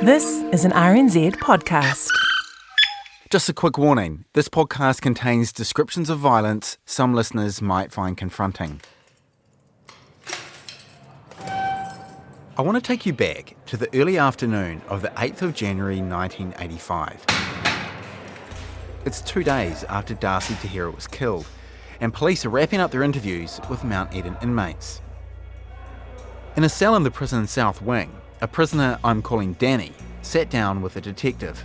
This is an RNZ podcast. Just a quick warning, this podcast contains descriptions of violence some listeners might find confronting. I want to take you back to the early afternoon of the 8th of January 1985. It's 2 days after Darcy Te Hira was killed, and police are wrapping up their interviews with Mount Eden inmates. In a cell in the prison's south wing, a prisoner I'm calling Danny sat down with a detective.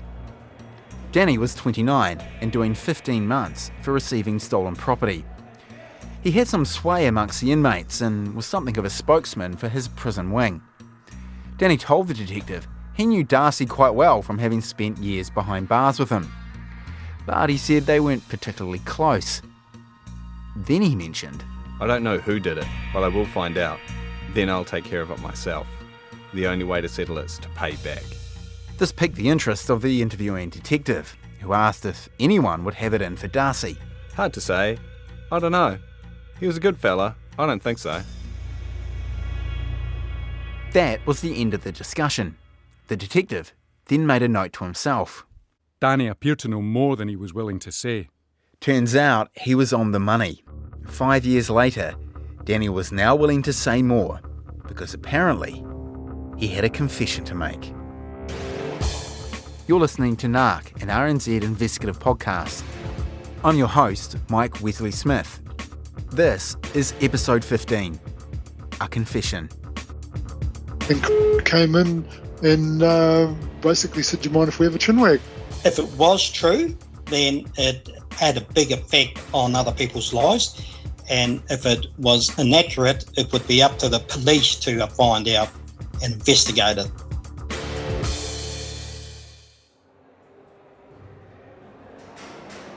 Danny was 29 and doing 15 months for receiving stolen property. He had some sway amongst the inmates and was something of a spokesman for his prison wing. Danny told the detective he knew Darcy quite well from having spent years behind bars with him, but he said they weren't particularly close. Then he mentioned, I don't know who did it, but I will find out. Then I'll take care of it myself. The only way to settle it is to pay back. This piqued the interest of the interviewing detective, who asked if anyone would have it in for Darcy. Hard to say. I don't know. He was a good fella. I don't think so. That was the end of the discussion. The detective then made a note to himself. Danny appeared to know more than he was willing to say. Turns out he was on the money. 5 years later, Danny was now willing to say more, because apparently he had a confession to make. You're listening to Nark, an RNZ investigative podcast. I'm your host, Mike Wesley-Smith. This is episode 15, A Confession. And came in and basically said, do you mind if we have a chinwag? If it was true, then it had a big effect on other people's lives. And if it was inaccurate, it would be up to the police to find out and investigate it.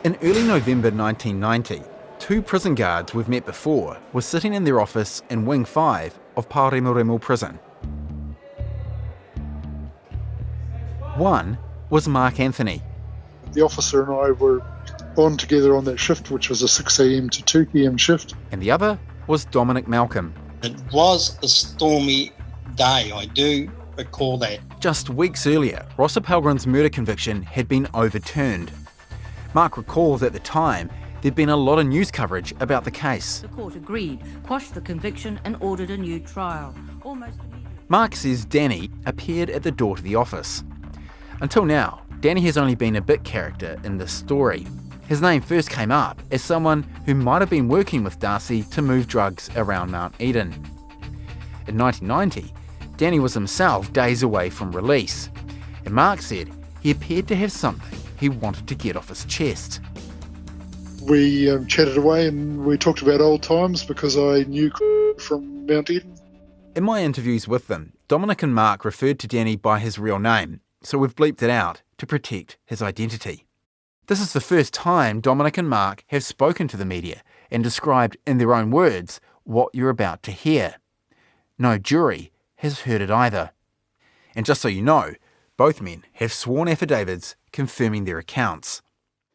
In early November 1990, 2 prison guards we've met before were sitting in their office in Wing 5 of Pāremoremo Prison. One was Mark Anthony. The officer and I were on together on that shift, which was a 6 a.m. to 2 p.m. shift. And the other was Dominic Malcolm. It was a stormy day, I do recall that. Just weeks earlier, Ross Appelgren's murder conviction had been overturned. Mark recalls at the time there'd been a lot of news coverage about the case. The court agreed, quashed the conviction and ordered a new trial. Almost immediately. Mark says Danny appeared at the door to the office. Until now, Danny has only been a bit character in this story. His name first came up as someone who might have been working with Darcy to move drugs around Mount Eden. In 1990, Danny was himself days away from release, and Mark said he appeared to have something he wanted to get off his chest. We chatted away and we talked about old times because I knew from Mount Eden. In my interviews with them, Dominic and Mark referred to Danny by his real name, so we've bleeped it out to protect his identity. This is the first time Dominic and Mark have spoken to the media and described in their own words what you're about to hear. No jury has heard it either. And just so you know, both men have sworn affidavits confirming their accounts.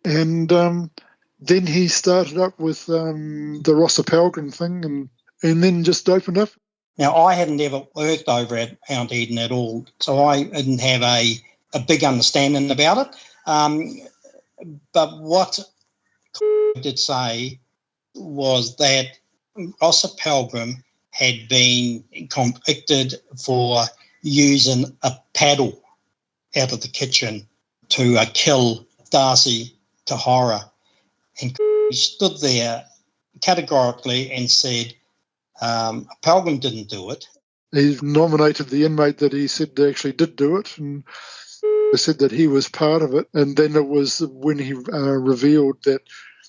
And then he started up with the Ross Appelgren thing and then just opened up. Now, I hadn't ever worked over at Mount Eden at all, so I didn't have a big understanding about it. But what I did say was that Ross Appelgren had been convicted for using a paddle out of the kitchen to kill Darcy Te Hira. And he stood there categorically and said, Appelgren didn't do it. He nominated the inmate that he said actually did do it, and said that he was part of it. And then it was when he revealed that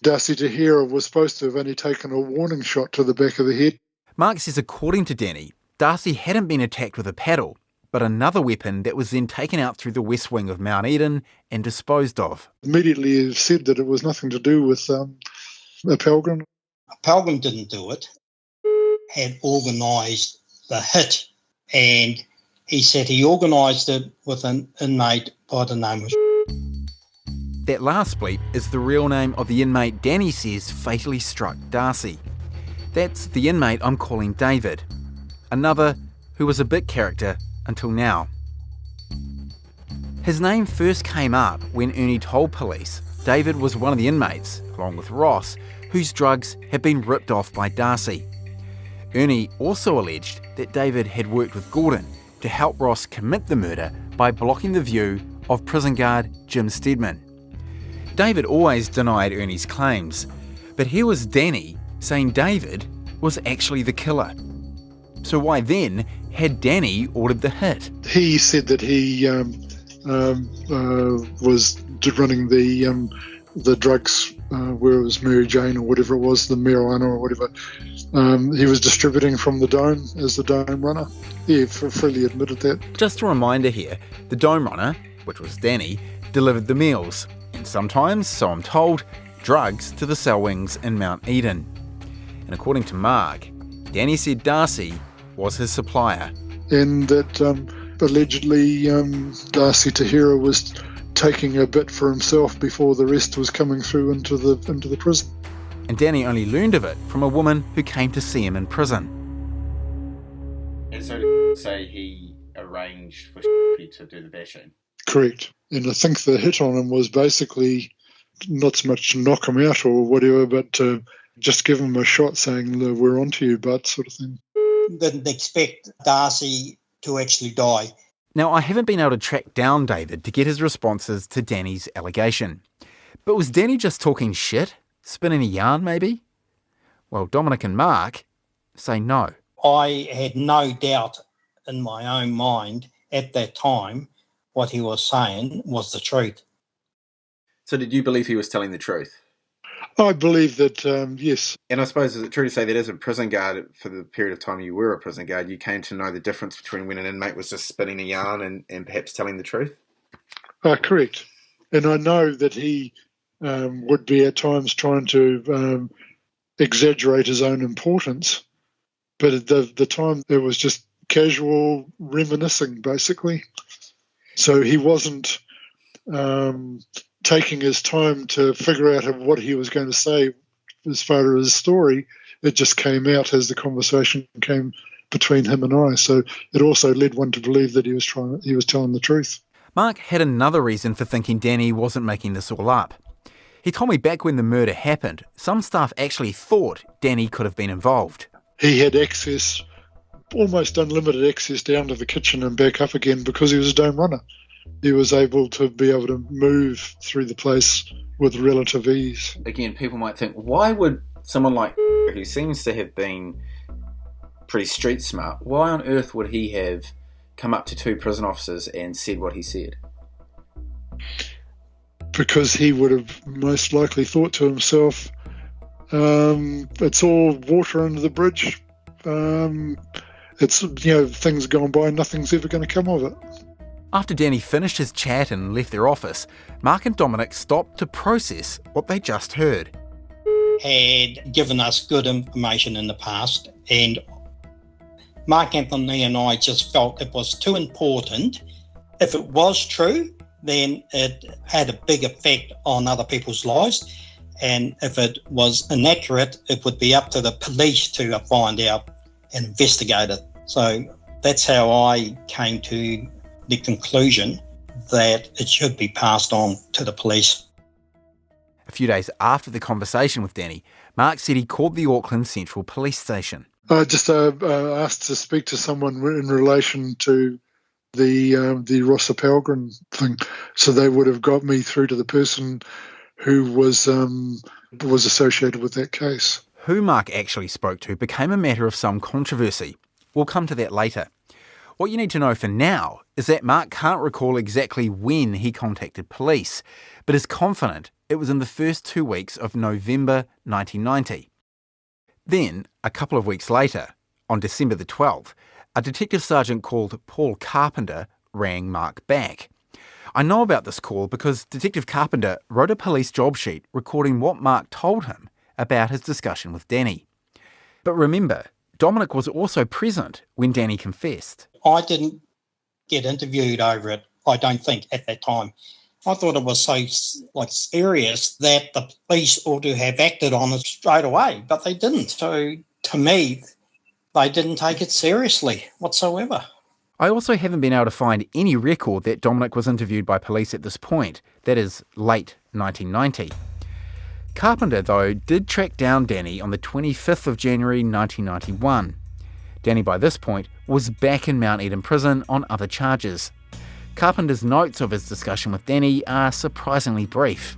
Darcy Te Hira was supposed to have only taken a warning shot to the back of the head. Mark says according to Danny, Darcy hadn't been attacked with a paddle, but another weapon that was then taken out through the west wing of Mount Eden and disposed of. Immediately he said that it was nothing to do with Appelgren. Appelgren didn't do it. Had organised the hit, and he said he organised it with an inmate by the name of... That last bleep is the real name of the inmate Danny says fatally struck Darcy. That's the inmate I'm calling David, another who was a bit character until now. His name first came up when Ernie told police David was one of the inmates, along with Ross, whose drugs had been ripped off by Darcy. Ernie also alleged that David had worked with Gordon to help Ross commit the murder by blocking the view of prison guard Jim Steadman. David always denied Ernie's claims, but here was Danny saying David was actually the killer. So why then had Danny ordered the hit? He said that he was running the drugs where it was Mary Jane or whatever it was, the marijuana or whatever. He was distributing from the Dome as the Dome runner. He freely admitted that. Just a reminder here, the Dome runner, which was Danny, delivered the meals, and sometimes, so I'm told, drugs to the cell wings in Mount Eden. And according to Mark, Danny said Darcy was his supplier. And that allegedly Darcy Te Hira was taking a bit for himself before the rest was coming through into the prison. And Danny only learned of it from a woman who came to see him in prison. And so to say he arranged for to do the bashing? Correct. And I think the hit on him was basically not so much to knock him out or whatever, but to just give him a shot saying, we're onto you, bud, sort of thing. Didn't expect Darcy to actually die. Now, I haven't been able to track down David to get his responses to Danny's allegation. But was Danny just talking shit? Spinning a yarn, maybe? Well, Dominic and Mark say no. I had no doubt in my own mind at that time what he was saying was the truth. So did you believe he was telling the truth? I believe that, yes. And I suppose, is it true to say that as a prison guard, for the period of time you were a prison guard, you came to know the difference between when an inmate was just spinning a yarn and perhaps telling the truth? Correct. And I know that he would be at times trying to exaggerate his own importance, but at the time it was just casual reminiscing, basically. So he wasn't taking his time to figure out what he was going to say as far as his story. It just came out as the conversation came between him and I. So it also led one to believe that he was telling the truth. Mark had another reason for thinking Danny wasn't making this all up. He told me back when the murder happened, some staff actually thought Danny could have been involved. He had access, almost unlimited access, down to the kitchen and back up again because he was a Dome runner. He was able to move through the place with relative ease. Again, people might think, why would someone like who seems to have been pretty street smart, why on earth would he have come up to two prison officers and said what he said? Because he would have most likely thought to himself, it's all water under the bridge. It's, things gone by, nothing's ever going to come of it. After Danny finished his chat and left their office, Mark and Dominic stopped to process what they just heard. Had given us good information in the past, and Mark Anthony and I just felt it was too important. If it was true, then it had a big effect on other people's lives, and if it was inaccurate, it would be up to the police to find out and investigate it. So that's how I came to the conclusion that it should be passed on to the police. A few days after the conversation with Danny, Mark said he called the Auckland Central Police Station. I just asked to speak to someone in relation to the Ross Appelgren thing. So they would have got me through to the person who was associated with that case. Who Mark actually spoke to became a matter of some controversy. We'll come to that later. What you need to know for now is that Mark can't recall exactly when he contacted police, but is confident it was in the first 2 weeks of November 1990. Then, a couple of weeks later, on December the 12th, a detective sergeant called Paul Carpenter rang Mark back. I know about this call because Detective Carpenter wrote a police job sheet recording what Mark told him about his discussion with Danny. But remember, Dominic was also present when Danny confessed. I didn't get interviewed over it, I don't think, at that time. I thought it was so serious that the police ought to have acted on it straight away, but they didn't. So to me, they didn't take it seriously whatsoever. I also haven't been able to find any record that Dominic was interviewed by police at this point, that is, late 1990. Carpenter, though, did track down Danny on the 25th of January 1991. Danny, by this point, was back in Mount Eden prison on other charges. Carpenter's notes of his discussion with Danny are surprisingly brief.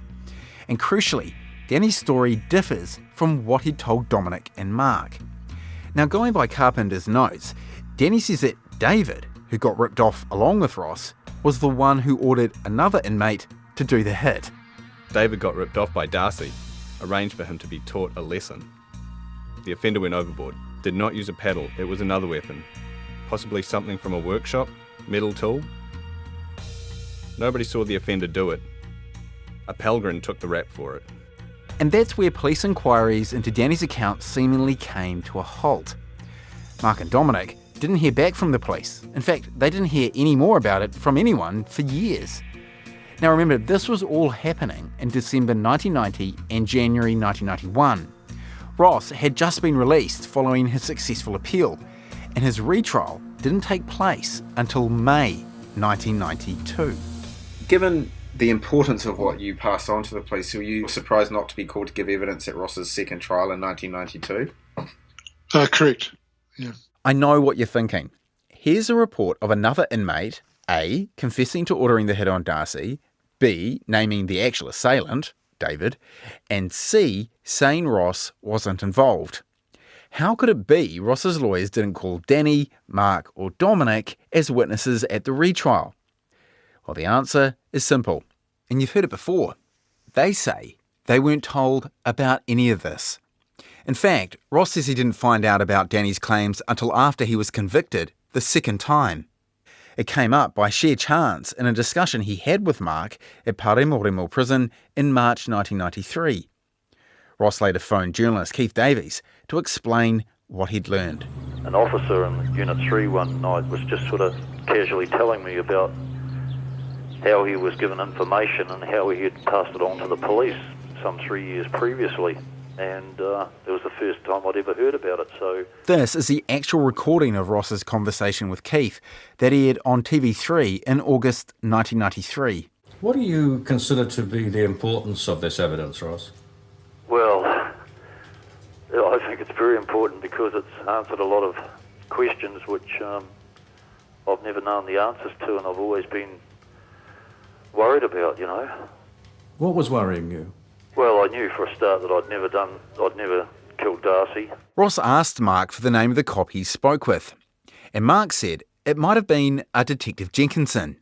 And crucially, Danny's story differs from what he'd told Dominic and Mark. Now, going by Carpenter's notes, Danny says that David, who got ripped off along with Ross, was the one who ordered another inmate to do the hit. David got ripped off by Darcy, arranged for him to be taught a lesson. The offender went overboard, did not use a paddle, it was another weapon. Possibly something from a workshop, metal tool. Nobody saw the offender do it. Appelgren took the rap for it. And that's where police inquiries into Danny's account seemingly came to a halt. Mark and Dominic didn't hear back from the police. In fact, they didn't hear any more about it from anyone for years. Now remember, this was all happening in December 1990 and January 1991. Ross had just been released following his successful appeal, and his retrial didn't take place until May 1992. Given the importance of what you passed on to the police, were you surprised not to be called to give evidence at Ross's second trial in 1992? Correct, yeah. I know what you're thinking. Here's a report of another inmate, A, confessing to ordering the hit on Darcy, B, naming the actual assailant, David, and C, saying Ross wasn't involved. How could it be Ross's lawyers didn't call Danny, Mark or Dominic as witnesses at the retrial? Well, the answer is simple, and you've heard it before. They say they weren't told about any of this. In fact, Ross says he didn't find out about Danny's claims until after he was convicted the second time. It came up by sheer chance in a discussion he had with Mark at Pāremoremo prison in March 1993. Ross later phoned journalist Keith Davies to explain what he'd learned. An officer in Unit 3 one night was just sort of casually telling me about how he was given information and how he had passed it on to the police some 3 years previously. And it was the first time I'd ever heard about it. So this is the actual recording of Ross's conversation with Keith that aired on TV3 in August 1993. What do you consider to be the importance of this evidence, Ross? Well, I think it's very important because it's answered a lot of questions which I've never known the answers to, and I've always been worried about, you know. What was worrying you? Well, I knew for a start that I'd never killed Darcy. Ross asked Mark for the name of the cop he spoke with, and Mark said it might have been a Detective Jenkinson,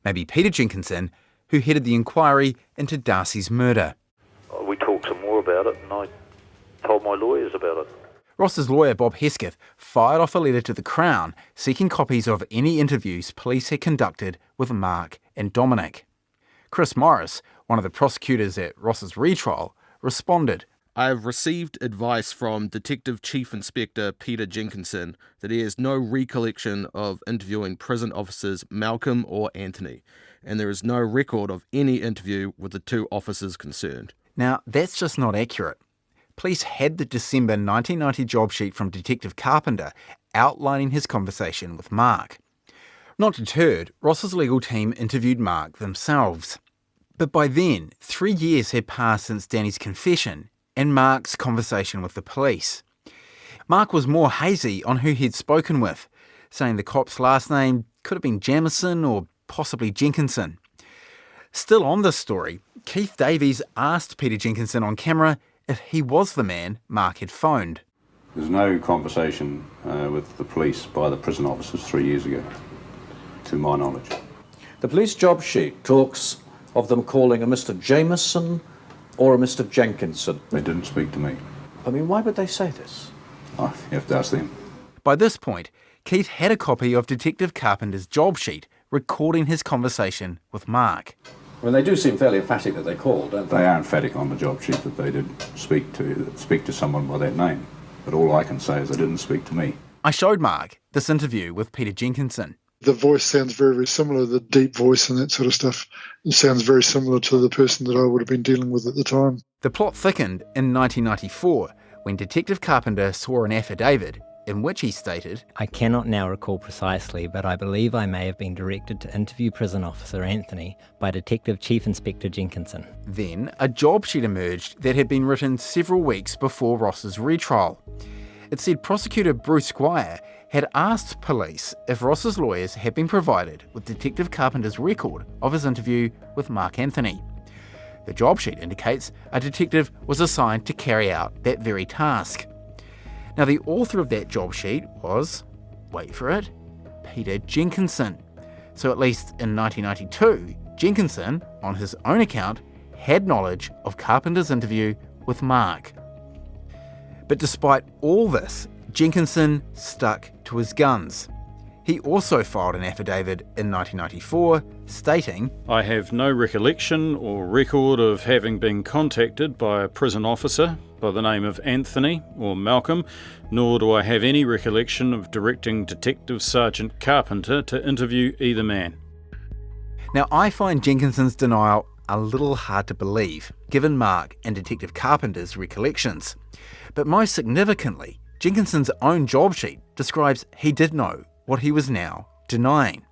maybe Peter Jenkinson, who headed the inquiry into Darcy's murder. We talked some more about it, and I told my lawyers about it. Ross's lawyer, Bob Hesketh, fired off a letter to the Crown seeking copies of any interviews police had conducted with Mark and Dominic. Chris Morris, one of the prosecutors at Ross's retrial, responded. I have received advice from Detective Chief Inspector Peter Jenkinson that he has no recollection of interviewing prison officers Malcolm or Anthony, and there is no record of any interview with the two officers concerned. Now, that's just not accurate. Police had the December 1990 job sheet from Detective Carpenter outlining his conversation with Mark. Not deterred, Ross's legal team interviewed Mark themselves. But by then, 3 years had passed since Danny's confession and Mark's conversation with the police. Mark was more hazy on who he'd spoken with, saying the cop's last name could have been Jamison or possibly Jenkinson. Still on this story, Keith Davies asked Peter Jenkinson on camera if he was the man Mark had phoned. There's no conversation with the police by the prison officers 3 years ago, to my knowledge. The police job sheet talks of them calling a Mr. Jamison or a Mr. Jenkinson. They didn't speak to me. I mean, why would they say this? Oh, you have to ask them. By this point, Keith had a copy of Detective Carpenter's job sheet recording his conversation with Mark. Well, they do seem fairly emphatic that they called, don't they? They are emphatic on the job sheet that they did speak to someone by that name. But all I can say is they didn't speak to me. I showed Mark this interview with Peter Jenkinson. The voice sounds very, very similar, the deep voice and that sort of stuff. It sounds very similar to the person that I would have been dealing with at the time. The plot thickened in 1994 when Detective Carpenter saw an affidavit in which he stated, "I cannot now recall precisely, but I believe I may have been directed to interview prison officer Anthony by Detective Chief Inspector Jenkinson." Then a job sheet emerged that had been written several weeks before Ross's retrial. It said prosecutor Bruce Squire had asked police if Ross's lawyers had been provided with Detective Carpenter's record of his interview with Mark Anthony. The job sheet indicates a detective was assigned to carry out that very task. Now, the author of that job sheet was, wait for it, Peter Jenkinson. So at least in 1992, Jenkinson, on his own account, had knowledge of Carpenter's interview with Mark. But despite all this, Jenkinson stuck to his guns. He also filed an affidavit in 1994 stating, "I have no recollection or record of having been contacted by a prison officer by the name of Anthony or Malcolm, nor do I have any recollection of directing Detective Sergeant Carpenter to interview either man." Now, I find Jenkinson's denial a little hard to believe, given Mark and Detective Carpenter's recollections. But most significantly, Jenkinson's own job sheet describes he did know what he was now denying.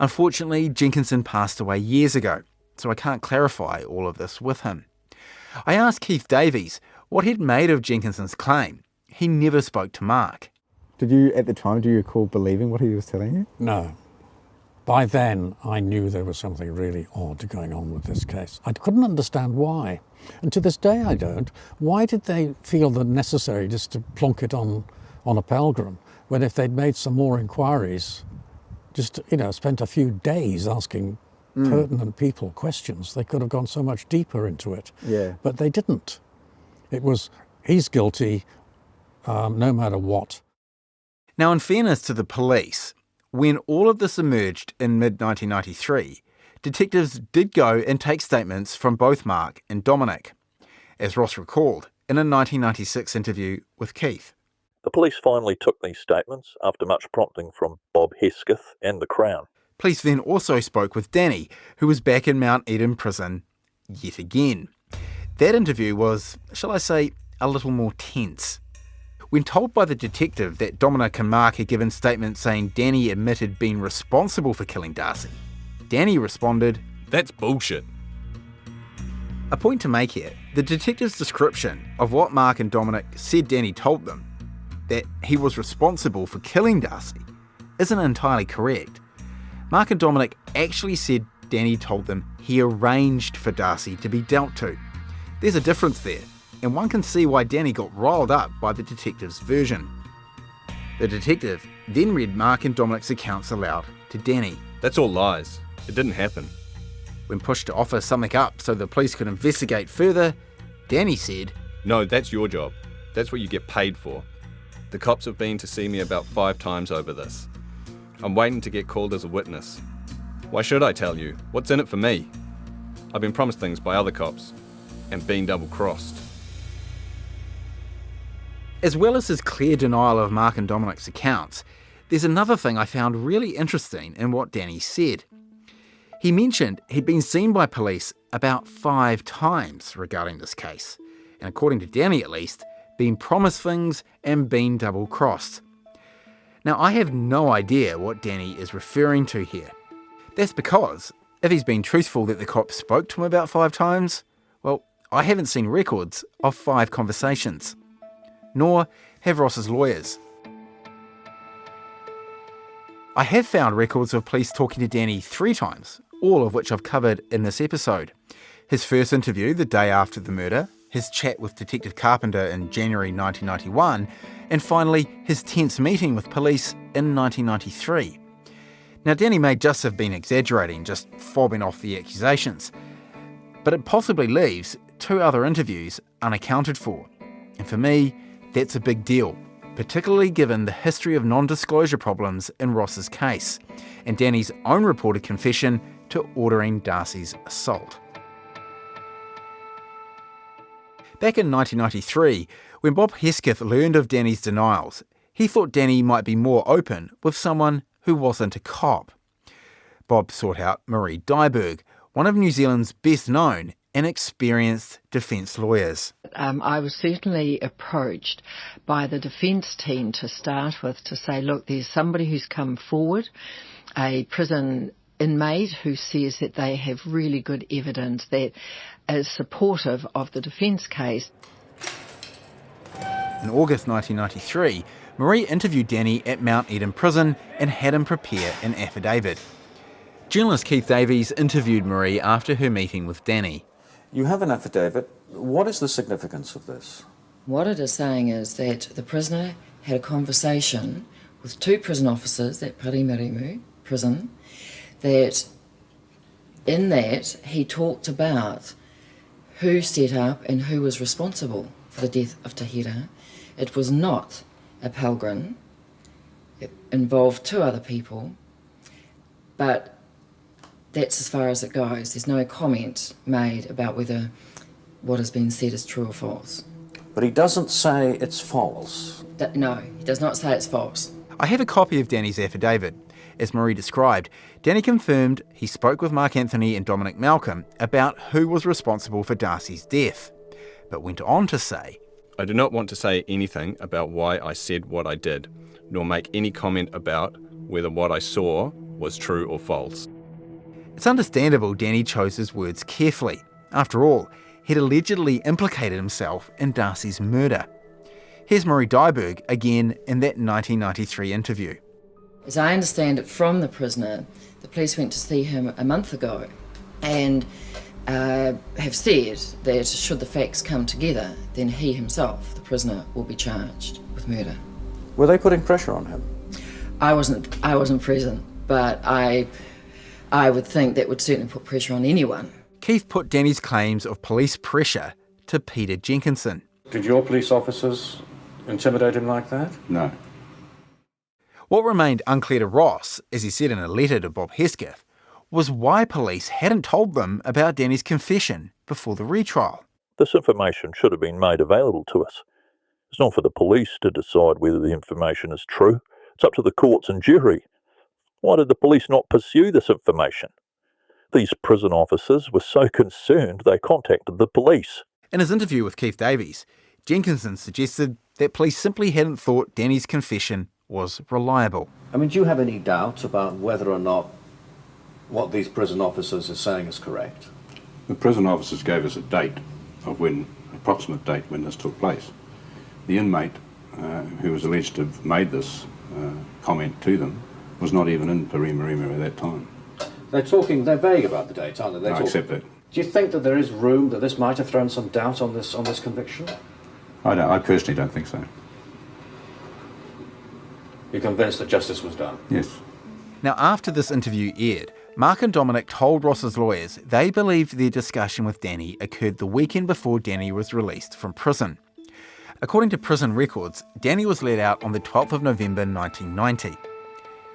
Unfortunately, Jenkinson passed away years ago, so I can't clarify all of this with him. I asked Keith Davies what he'd made of Jenkinson's claim. He never spoke to Mark. Did you, at the time, do you recall believing what he was telling you? No. By then, I knew there was something really odd going on with this case. I couldn't understand why. And to this day, I don't. Why did they feel the necessary just to plonk it on Appelgren, when if they'd made some more inquiries, just, spent a few days asking pertinent people questions, they could have gone so much deeper into it. Yeah. But they didn't. It was, he's guilty, no matter what. Now, in fairness to the police, when all of this emerged in mid-1993, detectives did go and take statements from both Mark and Dominic, as Ross recalled in a 1996 interview with Keith. The police finally took these statements after much prompting from Bob Hesketh and the Crown. Police then also spoke with Danny, who was back in Mount Eden prison yet again. That interview was, shall I say, a little more tense. When told by the detective that Dominic and Mark had given statements saying Danny admitted being responsible for killing Darcy, Danny responded, "That's bullshit." A point to make here, the detective's description of what Mark and Dominic said Danny told them, that he was responsible for killing Darcy, isn't entirely correct. Mark and Dominic actually said Danny told them he arranged for Darcy to be dealt to. There's a difference there, and one can see why Danny got riled up by the detective's version. The detective then read Mark and Dominic's accounts aloud to Danny. "That's all lies. It didn't happen." When pushed to offer something up so the police could investigate further, Danny said, "No, that's your job. That's what you get paid for. The cops have been to see me about 5 times over this. I'm waiting to get called as a witness. Why should I tell you? What's in it for me? I've been promised things by other cops and been double-crossed." As well as his clear denial of Mark and Dominic's accounts, there's another thing I found really interesting in what Danny said. He mentioned he'd been seen by police about 5 times regarding this case, and according to Danny at least, been promised things and been double-crossed. Now, I have no idea what Danny is referring to here. That's because, if he's been truthful that the cops spoke to him about 5 times, well, I haven't seen records of 5 conversations. Nor have Ross's lawyers. I have found records of police talking to Danny 3 times, all of which I've covered in this episode. His first interview the day after the murder, his chat with Detective Carpenter in January 1991, and finally his tense meeting with police in 1993. Now, Danny may just have been exaggerating, just fobbing off the accusations, but it possibly leaves 2 other interviews unaccounted for. And for me, that's a big deal, particularly given the history of non-disclosure problems in Ross's case, and Danny's own reported confession to ordering Darcy's assault. Back in 1993, when Bob Hesketh learned of Danny's denials, he thought Danny might be more open with someone who wasn't a cop. Bob sought out Marie Dyberg, one of New Zealand's best-known inexperienced defence lawyers. I was certainly approached by the defence team to start with to say, look, there's somebody who's come forward, a prison inmate who says that they have really good evidence that is supportive of the defence case. In August 1993, Marie interviewed Danny at Mount Eden Prison and had him prepare an affidavit. Journalist Keith Davies interviewed Marie after her meeting with Danny. You have an affidavit. What is the significance of this? What it is saying is that the prisoner had a conversation with two prison officers at Parimarimu prison, that in that he talked about who set up and who was responsible for the death of Te Hira. It was not Appelgren. It involved two other people, but that's as far as it goes. There's no comment made about whether what has been said is true or false. But he doesn't say it's false. No, he does not say it's false. I have a copy of Danny's affidavit. As Marie described, Danny confirmed he spoke with Mark Anthony and Dominic Malcolm about who was responsible for Darcy's death, but went on to say, I do not want to say anything about why I said what I did, nor make any comment about whether what I saw was true or false. It's understandable Danny chose his words carefully. After all, he'd allegedly implicated himself in Darcy's murder. Here's Marie Dyberg again in that 1993 interview. As I understand it from the prisoner, the police went to see him a month ago and have said that should the facts come together, then he himself, the prisoner, will be charged with murder. Were they putting pressure on him? I wasn't present, but I would think that would certainly put pressure on anyone. Keith put Danny's claims of police pressure to Peter Jenkinson. Did your police officers intimidate him like that? No. What remained unclear to Ross, as he said in a letter to Bob Hesketh, was why police hadn't told them about Danny's confession before the retrial. This information should have been made available to us. It's not for the police to decide whether the information is true. It's up to the courts and jury. Why did the police not pursue this information? These prison officers were so concerned they contacted the police. In his interview with Keith Davies, Jenkinson suggested that police simply hadn't thought Danny's confession was reliable. I mean, do you have any doubt about whether or not what these prison officers are saying is correct? The prison officers gave us a date of when, approximate date when this took place. The inmate who was alleged to have made this comment to them was not even in Parimarimu at that time. They're vague about the date, aren't they? I accept that. Do you think that there is room that this might have thrown some doubt on this conviction? I personally don't think so. You're convinced that justice was done? Yes. Now, after this interview aired, Mark and Dominic told Ross's lawyers they believed their discussion with Danny occurred the weekend before Danny was released from prison. According to prison records, Danny was let out on the 12th of November 1990.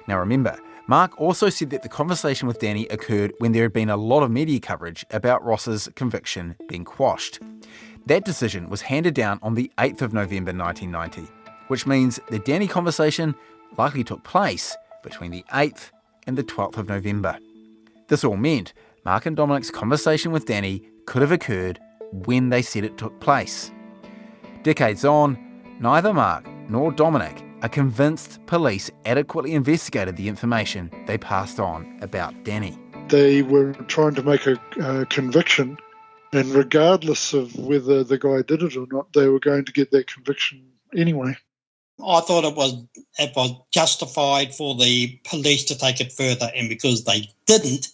Now remember, Mark also said that the conversation with Danny occurred when there had been a lot of media coverage about Ross's conviction being quashed. That decision was handed down on the 8th of November 1990, which means the Danny conversation likely took place between the 8th and the 12th of November. This all meant Mark and Dominic's conversation with Danny could have occurred when they said it took place. Decades on, neither Mark nor Dominic are convinced police adequately investigated the information they passed on about Danny. They were trying to make a conviction, and regardless of whether the guy did it or not, they were going to get that conviction anyway. I thought it was justified for the police to take it further, and because they didn't,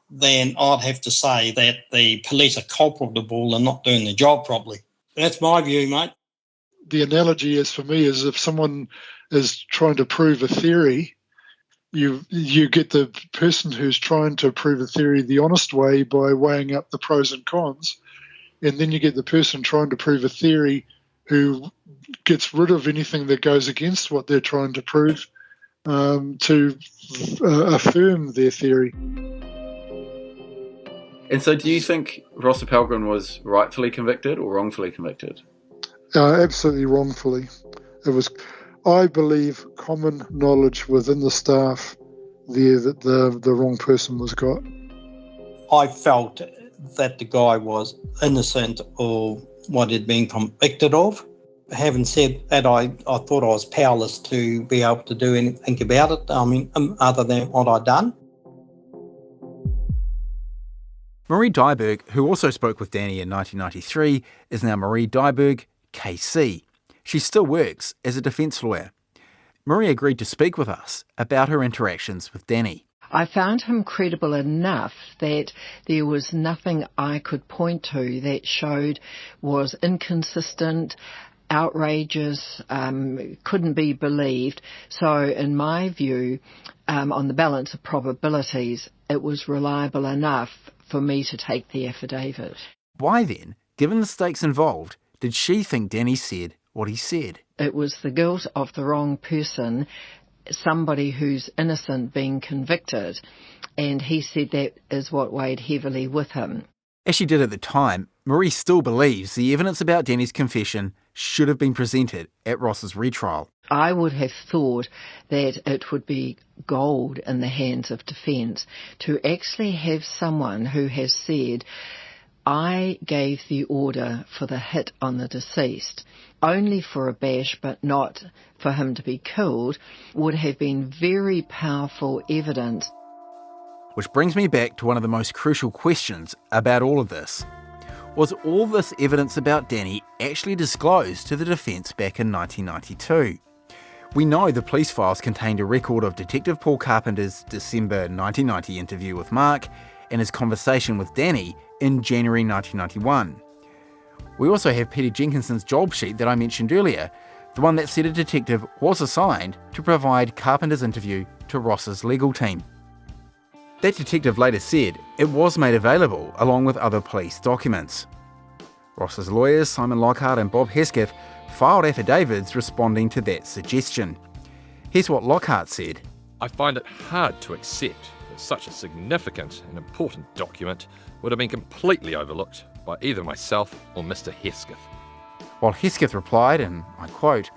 then I'd have to say that the police are culpable and not doing the job properly. That's my view, mate. The analogy is, for me, is if someone is trying to prove a theory, you get the person who's trying to prove a theory the honest way by weighing up the pros and cons, and then you get the person trying to prove a theory who gets rid of anything that goes against what they're trying to prove to affirm their theory. And so do you think Ross Appelgren was rightfully convicted or wrongfully convicted? Absolutely wrongfully. It was, I believe, common knowledge within the staff there that the wrong person was got. I felt that the guy was innocent of what he'd been convicted of. Having said that, I thought I was powerless to be able to do anything about it, other than what I'd done. Marie Dyberg, who also spoke with Danny in 1993, is now Marie Dyberg, KC. She still works as a defence lawyer. Marie agreed to speak with us about her interactions with Danny. I found him credible enough that there was nothing I could point to that showed was inconsistent, outrageous, couldn't be believed. So in my view, on the balance of probabilities, it was reliable enough for me to take the affidavit. Why then, given the stakes involved, did she think Danny said what he said? It was the guilt of the wrong person, somebody who's innocent being convicted, and he said that is what weighed heavily with him. As she did at the time, Marie still believes the evidence about Danny's confession should have been presented at Ross's retrial. I would have thought that it would be gold in the hands of defence to actually have someone who has said, I gave the order for the hit on the deceased, only for a bash but not for him to be killed, would have been very powerful evidence. Which brings me back to one of the most crucial questions about all of this. Was all this evidence about Danny actually disclosed to the defence back in 1992? We know the police files contained a record of Detective Paul Carpenter's December 1990 interview with Nark and his conversation with Danny in January 1991. We also have Peter Jenkinson's job sheet that I mentioned earlier, the one that said a detective was assigned to provide Carpenter's interview to Ross's legal team. That detective later said it was made available along with other police documents. Ross's lawyers, Simon Lockhart and Bob Hesketh, filed affidavits responding to that suggestion. Here's what Lockhart said. I find it hard to accept that such a significant and important document would have been completely overlooked by either myself or Mr. Hesketh. While Hesketh replied, and I quote,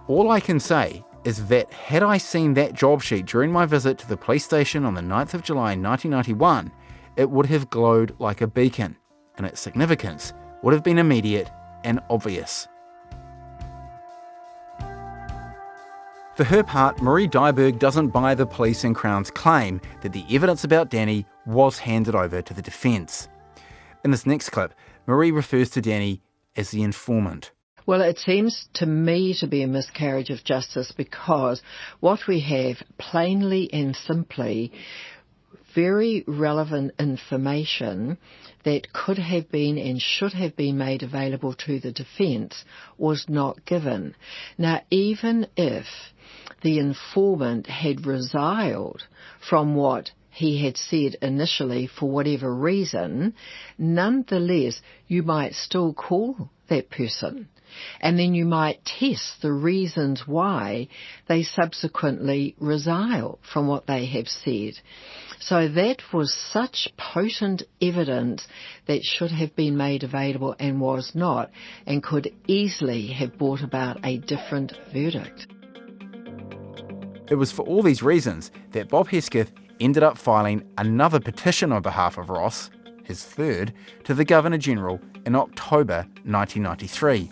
all I can say is that had I seen that job sheet during my visit to the police station on the 9th of July 1991, it would have glowed like a beacon, and its significance would have been immediate and obvious. For her part, Marie Dyberg doesn't buy the police and Crown's claim that the evidence about Danny was handed over to the defence. In this next clip, Marie refers to Danny as the informant. Well, it seems to me to be a miscarriage of justice because what we have plainly and simply very relevant information that could have been and should have been made available to the defence was not given. Now, even if the informant had resiled from what he had said initially for whatever reason, nonetheless, you might still call that person. And then you might test the reasons why they subsequently resile from what they have said. So that was such potent evidence that should have been made available and was not, and could easily have brought about a different verdict. It was for all these reasons that Bob Hesketh ended up filing another petition on behalf of Ross, his third, to the Governor-General in October 1993.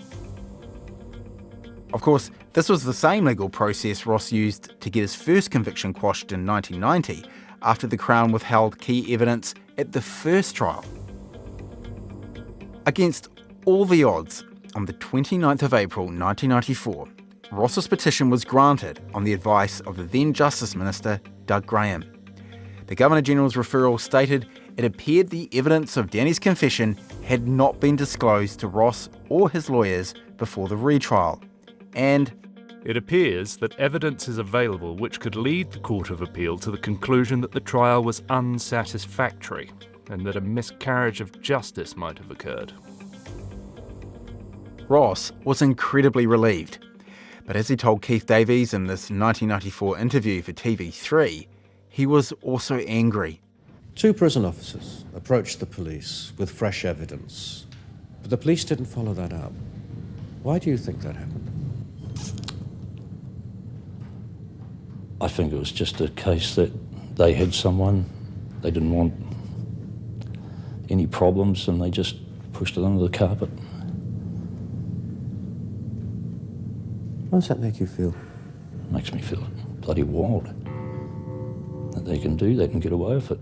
Of course, this was the same legal process Ross used to get his first conviction quashed in 1990, after the Crown withheld key evidence at the first trial. Against all the odds, on the 29th of April 1994, Ross's petition was granted on the advice of the then Justice Minister, Doug Graham. The Governor-General's referral stated it appeared the evidence of Danny's confession had not been disclosed to Ross or his lawyers before the retrial. And it appears that evidence is available which could lead the Court of Appeal to the conclusion that the trial was unsatisfactory and that a miscarriage of justice might have occurred. Ross was incredibly relieved, but as he told Keith Davies in this 1994 interview for TV3, he was also angry. 2 prison officers approached the police with fresh evidence, but the police didn't follow that up. Why do you think that happened? I think it was just a case that they had someone they didn't want any problems, and they just pushed it under the carpet. How does that make you feel? Makes me feel bloody wild. That they can do that and get away with it.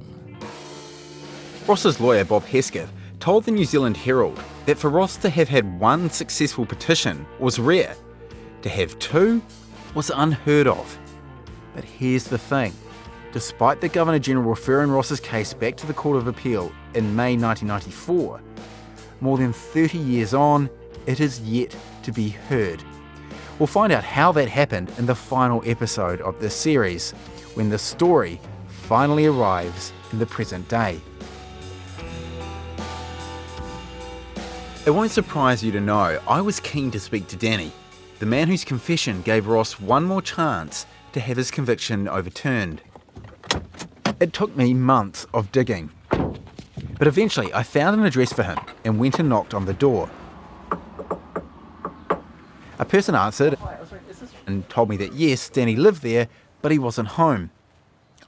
Ross's lawyer, Bob Hesketh, told the New Zealand Herald that for Ross to have had one successful petition was rare. To have two was unheard of. But here's the thing. Despite the Governor-General referring Ross's case back to the Court of Appeal in May 1994, more than 30 years on, it is yet to be heard. We'll find out how that happened in the final episode of this series, when the story finally arrives in the present day. It won't surprise you to know I was keen to speak to Danny, the man whose confession gave Ross one more chance to have his conviction overturned. It took me months of digging, but eventually I found an address for him and went and knocked on the door. A person answered and told me that yes, Danny lived there, but he wasn't home.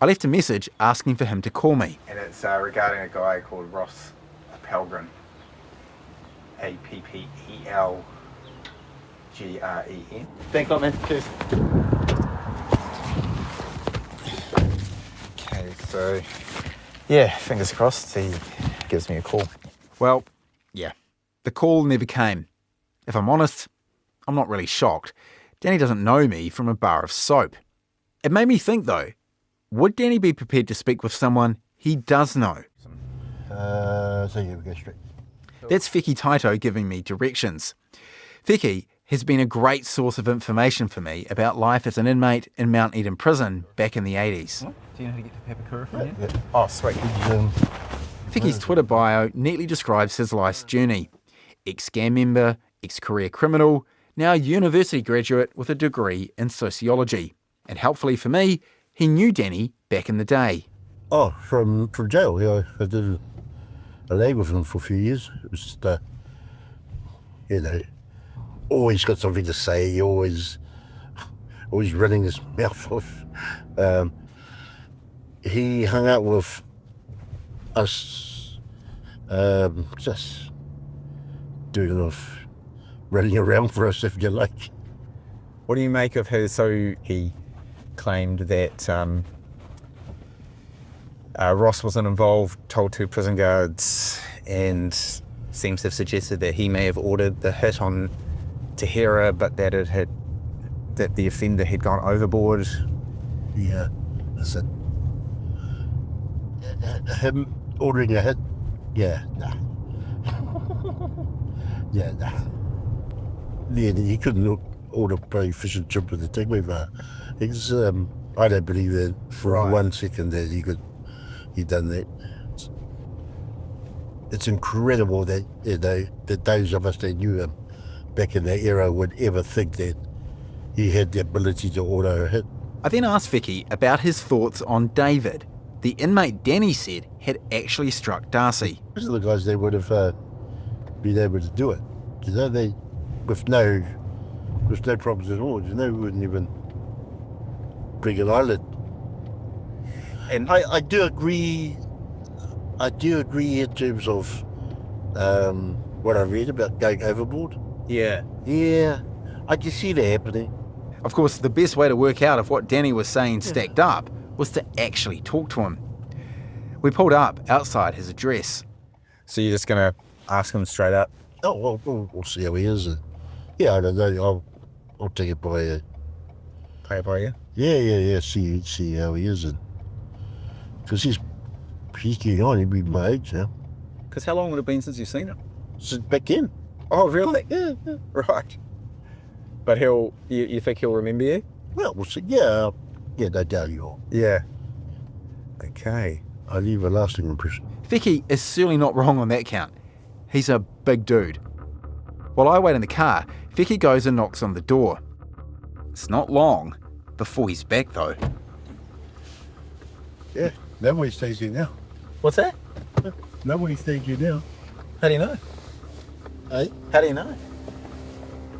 I left a message asking for him to call me. And it's regarding a guy called Ross Appelgren. Appelgren. Thanks a lot, man. Cheers. Okay, so yeah, fingers crossed he gives me a call. Well, yeah, the call never came. If I'm honest, I'm not really shocked. Danny doesn't know me from a bar of soap. It made me think though, would Danny be prepared to speak with someone he does know? So yeah, we go straight. That's Wheki Taito giving me directions. Wheki has been a great source of information for me about life as an inmate in Mount Eden Prison back in the 80s. Do you know how to get to Papakura from here? Yeah. Oh, sweet. Wheki's Twitter bio neatly describes his life's journey. Ex-gang member, ex-career criminal, now university graduate with a degree in sociology. And helpfully for me, he knew Danny back in the day. Oh, from jail. Yeah, I did a lay with him for a few years. It was just, you know, always got something to say, always running his mouth off. He hung out with us, just doing enough running around for us, if you like. What do you make of his? So he claimed that Ross wasn't involved, told two prison guards, and seems to have suggested that he may have ordered the hit on Te Hira, but that that the offender had gone overboard. Yeah, that's it. Him ordering a hit? Yeah, nah. Yeah, nah. Yeah, he couldn't order a fish and chip with the takeaway bar. I don't believe that for 1 second that he'd done that. It's incredible that, you know, that those of us that knew him back in that era would ever think that he had the ability to order a hit. I then asked Wheki about his thoughts on David, the inmate Danny said had actually struck Darcy. Those are the guys that would have been able to do it. You know, they with no problems at all. You know, we wouldn't even bring an eyelid. And I do agree. I do agree in terms of what I read about going overboard. Yeah. Yeah, I can see that happening. Of course, the best way to work out if what Danny was saying stacked up was to actually talk to him. We pulled up outside his address. So you're just going to ask him straight up? Oh, well, we'll see how he is. Yeah, I don't know. I'll take it by play it by you? Yeah. See how he is. Because he's getting on. He'd be my age now. Because how long would it have been since you've seen him? Since back then. Oh, really? Yeah. Right. But you think he'll remember you? Well, we'll see. Yeah, no doubt he will. Yeah. Okay. I leave a lasting impression. Wheki is certainly not wrong on that count. He's a big dude. While I wait in the car, Wheki goes and knocks on the door. It's not long before he's back, though. Yeah, nobody stays here now. What's that? Nobody stays here now. How do you know? Hey? How do you know?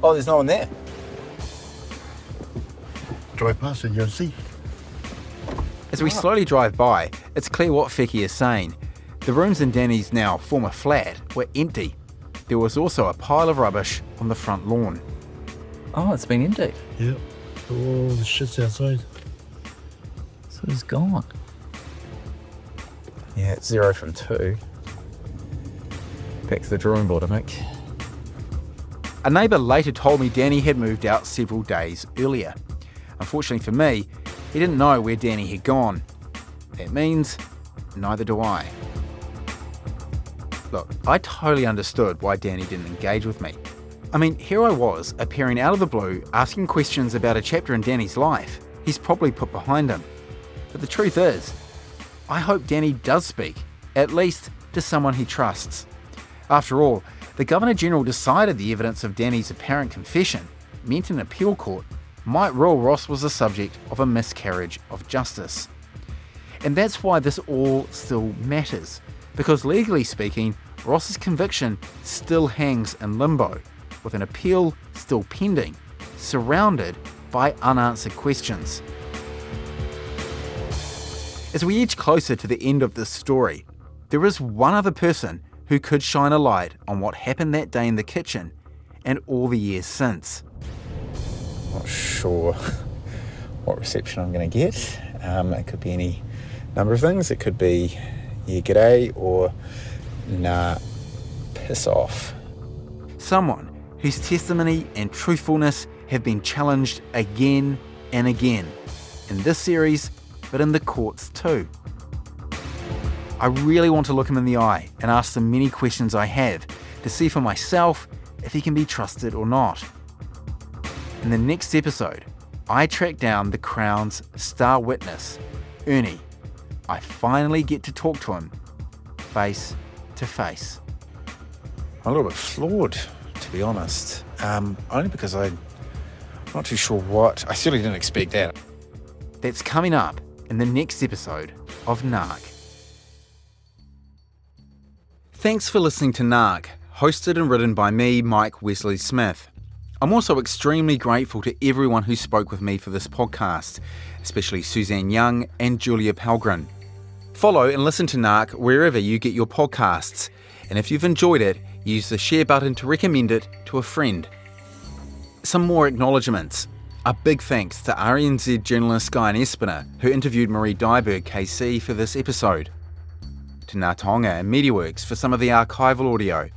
Oh, there's no one there. Drive past and you'll see. As we slowly drive by, it's clear what Wheki is saying. The rooms in Danny's now former flat were empty. There was also a pile of rubbish on the front lawn. Oh, it's been emptied. Yep. All the shit's outside. So it's gone. Yeah, it's 0 from 2. Back to the drawing board, Mick. A neighbour later told me Danny had moved out several days earlier. Unfortunately for me, he didn't know where Danny had gone. That means neither do I. Look, I totally understood why Danny didn't engage with me. I mean, here I was, appearing out of the blue, asking questions about a chapter in Danny's life he's probably put behind him. But the truth is, I hope Danny does speak, at least to someone he trusts. After all, the Governor-General decided the evidence of Danny's apparent confession meant an appeal court might rule Ross was the subject of a miscarriage of justice. And that's why this all still matters, because legally speaking, Ross's conviction still hangs in limbo, with an appeal still pending, surrounded by unanswered questions. As we edge closer to the end of this story, there is one other person who could shine a light on what happened that day in the kitchen and all the years since. Not sure what reception I'm going to get. It could be any number of things. It could be, yeah, g'day, or nah, piss off. Someone whose testimony and truthfulness have been challenged again and again, in this series, but in the courts too. I really want to look him in the eye and ask the many questions I have to see for myself if he can be trusted or not. In the next episode, I track down the Crown's star witness, Ernie. I finally get to talk to him, face to face. I'm a little bit floored, to be honest. Only because I'm not too sure what. I certainly didn't expect that. That's coming up in the next episode of Nark. Thanks for listening to Nark, hosted and written by me, Mike Wesley Smith. I'm also extremely grateful to everyone who spoke with me for this podcast, especially Suzanne Young and Ross Appelgren. Follow and listen to Nark wherever you get your podcasts, and if you've enjoyed it, use the share button to recommend it to a friend. Some more acknowledgements. A big thanks to RNZ journalist Guy Espiner, who interviewed Marie Dyberg KC for this episode. To Ngā Taonga and Mediaworks for some of the archival audio,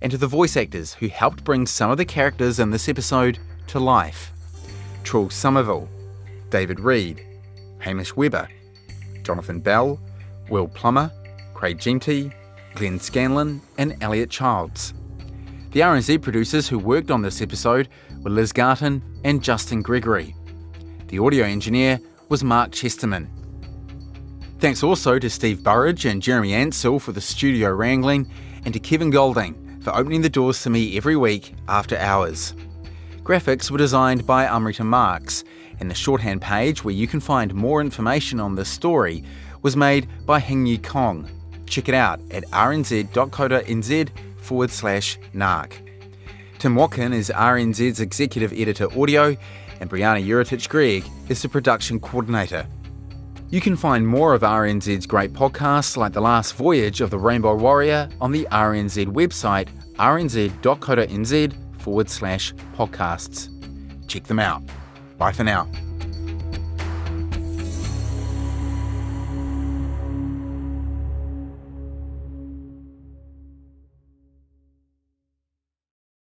and to the voice actors who helped bring some of the characters in this episode to life. Truls Somerville, David Reed, Hamish Webber, Jonathan Bell, Will Plummer, Craig Genty, Glenn Scanlon and Elliot Childs. The RNZ producers who worked on this episode were Liz Garton and Justin Gregory. The audio engineer was Mark Chesterman. Thanks also to Steve Burridge and Jeremy Ansell for the studio wrangling, and to Kevin Golding for opening the doors to me every week after hours. Graphics were designed by Amrita Marks, and the shorthand page where you can find more information on this story was made by Hingyi Kong. Check it out at rnz.co.nz/nark. Tim Watkin is RNZ's Executive Editor Audio, and Brianna Uritich-Gregg is the Production Coordinator. You can find more of RNZ's great podcasts like The Last Voyage of the Rainbow Warrior on the RNZ website rnz.co.nz/podcasts. Check them out. Bye for now.